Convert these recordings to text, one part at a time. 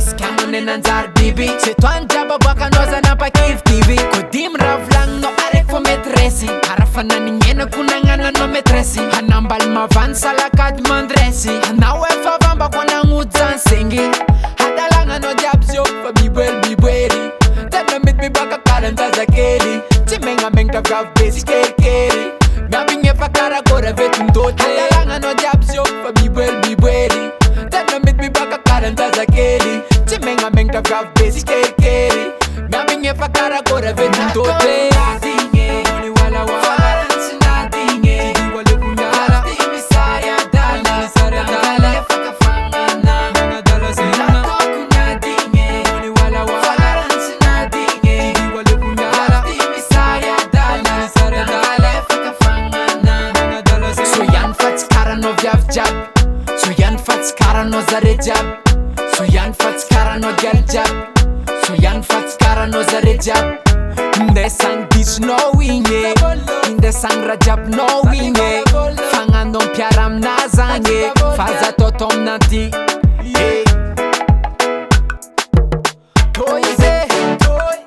Iskamo nenanzar bibi Se tuan jaba baka noza na pa kiv kivi Kodim ravlang no arek fo metresi Harafana ninjena kunangana no metresi Hanambal mavan salakad mandresi Hanawe favamba kona ngudzan sengi Hadalanga no diabzio fa bibweli Tena mit mi baka karanta zakeli Timenga mengta gav besi keri Minha cara agora vê tu todo. Hadalanga no diabzio fa bibweli Tena mit mi baka karanta zakeli Timenga mengta gav besi keri Minha cara agora vê tu todo. Only wala wala Sinadinge Wale kunyala Timisaya dala Dala faka fangana Nana dala sina Kunyadinge Only wala wala Sinadinge Wale kunyala Timisaya dala Dala faka fangana Nana dala sina So yan fats kara no vyav jab So yan fats kara no zare jab So yan fats kara no gyal jab So yan fats kara no zare jab Inde sang dis no winge Inde sang rajab no winge Fangandon piaram na zange Faza totom nanti Toize Toize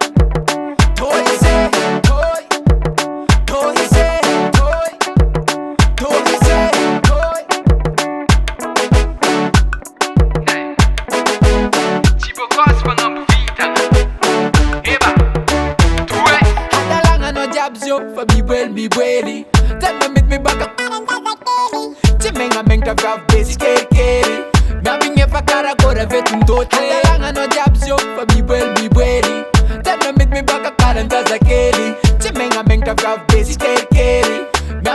Toize Toize Tipo gospel number vita Eba Diabzio fa bibweli Tena mit mi baka Timenga mengta gav besi keri Minha cara agora vê tu todo. Hadalanga no diabzio fa bibweli Tena mit mi baka karanta zakeli Timenga mengta gav besi keri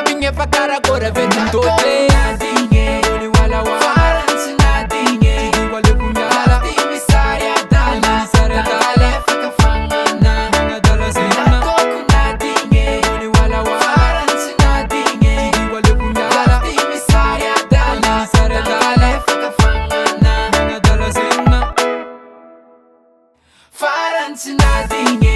Minha cara agora vê tu todo. Only wala wala Sinadinge Wale kunyala Timisaya dala Dala faka fangana Nana dala sina Faranci nothing